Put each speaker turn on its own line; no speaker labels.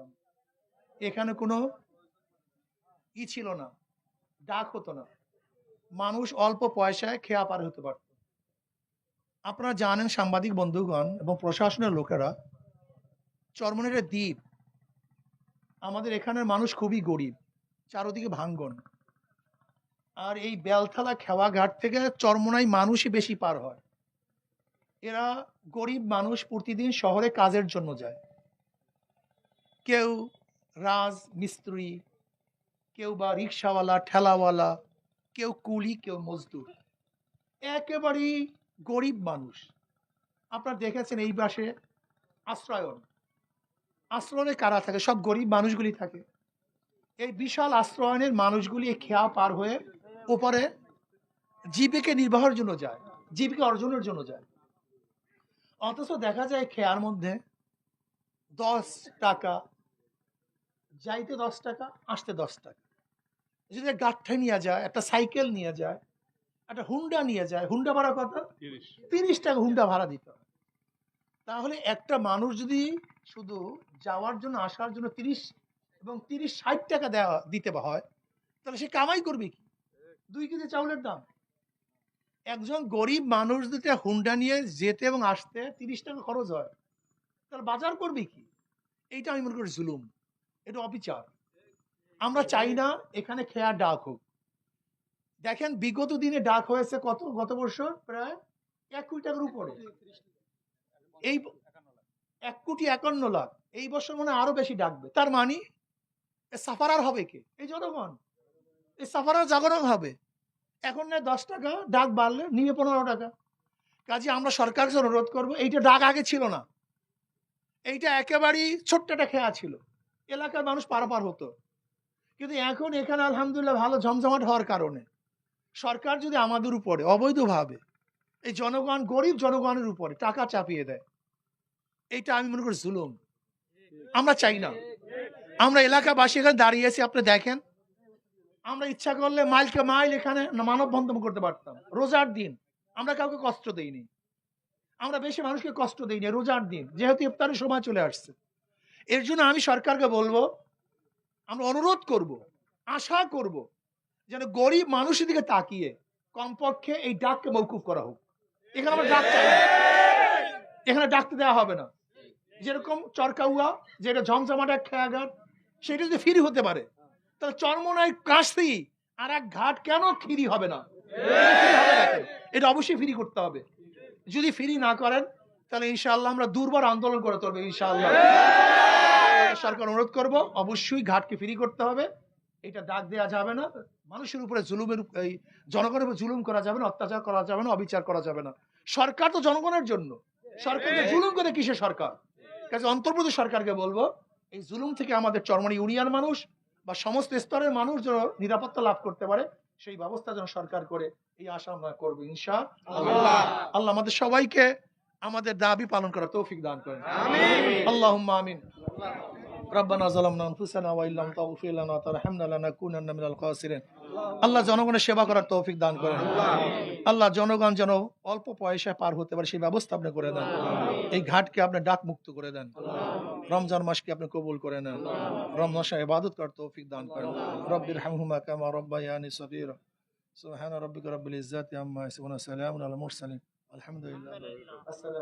পারতাম। এখানে কোনো ছিল না, ডাক হতো না, মানুষ অল্প পয়সায় খেয়া পার হতে পারত। আপনারা জানেন সাংবাদিক বন্ধুগণ এবং প্রশাসনের লোকেরা, চরমনাইয়ের দ্বীপ, আমাদের এখানের মানুষ খুবই গরিব, চারদিকে ভাঙ্গন। আর এই বেলথালা খেওয়া ঘাট থেকে চরমনাই মানুষই বেশি পার হয়। এরা গরিব মানুষ প্রতিদিন শহরে কাজের জন্য যায়। কেউ রাজ মিস্ত্রি, কেউ বা রিক্সাওয়ালা, ঠেলাওয়ালা, কেউ কুলি, কেউ মজদুর, একেবারেই গরিব মানুষ। আপনারা দেখেছেন এই পাশে আশ্রয়ন, আশ্রয়নে কারা থাকে? সব গরিব মানুষগুলি থাকে। এই বিশাল আশ্রয়নের মানুষগুলি এই খেয়া পার হয়ে ওপারে জীবিকা নির্বাহের জন্য যায়, জীবিকা অর্জনের জন্য যায়। অথচ দেখা যায় খেয়ার মধ্যে 10 টাকা, যাইতে 10 টাকা, আসতে 10 টাকা। যদি গাঠা নিয়ে যায়, একটা সাইকেল নিয়ে যায়, একটা হুন্ডা নিয়ে যায়, হুন্ডা ভাড়া কত? 30 টাকা হুন্ডা ভাড়া দিতে হয়। তাহলে একটা মানুষ যদি শুধু যাওয়ার জন্য আসার জন্য 30 এবং 30-60 টাকা দিতে হয়, তাহলে সে কামাই করবে কি? 2 কেজি চাউলের দাম। একজন গরিব মানুষ যদি হুন্ডা নিয়ে যেতে এবং আসতে 30 টাকা খরচ হয়, তাহলে বাজার করবে কি? এইটা আমি মনে করি জুলুম, এটা অবিচার। আমরা চাই না এখানে খেয়ার ডাক হোক। দেখেন বিগত দিনে ডাক হয়েছে কত? গত বছর প্রায় 1 কোটি টাকার উপরে, এই 1,51,00,000। এই বছর মনে হয় আরো বেশি ডাকবে। তার মানে সাফারার হবে কে? এই জনগণ। এই সাফারার জাগরণ হবে। এখন না 10 টাকা, ডাক বাড়লে নিয়ে 15 টাকা। কাজে আমরা সরকারকে অনুরোধ করবো, এইটা ডাক আগে ছিল না, এইটা একেবারেই ছোট্ট একটা খেয়া ছিল, এলাকার মানুষ পারাপার হতো। কিন্তু এখন এখানে আলহামদুলিল্লাহ ভালো জমজমাট হওয়ার কারণে সরকার যদি আমাদের উপরে অবৈধভাবে এই জনগণ, গরিব জনগণের উপরে টাকা চাপিয়ে দেয়, এইটা আমি মনে করি জুলুম। আমরা চাই না। আমরা এলাকাবাসী এখানে দাঁড়িয়েছি, আপনি দেখেন, আমরা ইচ্ছা করলে মাইলকে মাইল এখানে মানববন্ধন করতে পারতাম। রোজার দিন আমরা কাউকে কষ্ট দেইনি, আমরা বেশি মানুষকে কষ্ট দিইনি রোজার দিন, যেহেতু ইফতারের সময় চলে আসছে। এর জন্য আমি সরকারকে বলবো, আমরা অনুরোধ করব, আশা করব, যেন গরিব মানুষের দিকে তাকিয়ে কমপক্ষে এই ডাককে মওকুফ করা হোক। এখানে আমরা ডাক চাই না, এখানে ডাকতে দেওয়া হবে না। যেরকম চরকাউয়া, যেটা ঝমঝমাটা খেয়াঘাট, সেটা যদি ফ্রি হতে পারে, তাহলে চরমনাই কাশি আর এক ঘাট কেন ফ্রি হবে না? এটা অবশ্যই ফ্রি করতে হবে। যদি ফ্রি না করেন, তাহলে ইনশাআল্লাহ আমরা দুর্বার আন্দোলন করে তুলবো ইনশাআল্লাহ। সরকার অনুরোধ করব, অবশ্যই ঘাটকে ফ্রি করতে হবে। এটা ডাক দেওয়া যাবে না। মানুষের উপরে জুলুমের, এই জনগণের উপর জুলুম করা যাবে না, অত্যাচার করা যাবে না, অবিচার করা যাবে না। সরকার তো জনগণের জন্য, সরকারকে জুলুম করে কিসে সরকার? কাজে অন্তর্বর্তী সরকারকে বলবো, এই জুলুম থেকে আমাদের চরমনাই ইউনিয়ন মানুষ বা সমস্ত স্তরের মানুষ যেন নিরাপত্তা লাভ করতে পারে, সেই ব্যবস্থা যেন সরকার করে, এই আশা আমরা করবো ইনশাআল্লাহ। আল্লাহ আমাদের সবাইকে আমাদের দাবি পালন করার তৌফিক দান করেন। আল্লাহুম্মা আমিন। রব্বানা যালামনা আনফুসানা ওয়া ইল্লাম তাগফির লানা ওয়া তারহামনা লানাকুনান্না মিনাল খাসিরিন। আল্লাহ জনগণের সেবা করার তৌফিক দান করেন। আল্লাহ জনগণ যেন অল্প পয়সায় পার হতে পারে সেই ব্যবস্থা আপনি করে দেন। এই ঘাটকে আপনি ডাক মুক্ত করে দেন। রমজান মাসকে আপনি কবুল করে নেন। রমজান মাসে ইবাদত করার তৌফিক দান করেন। রব্বিরহামহুমা কামা রাব্বায়ানি সগীরা। সুবহান রাব্বিকা রাব্বিল ইজ্জাতি আম্মা ইয়াসিফুন, সালামুন আলাল মুরসালিন, আলহামদুলিল্লাহ। আসসালামু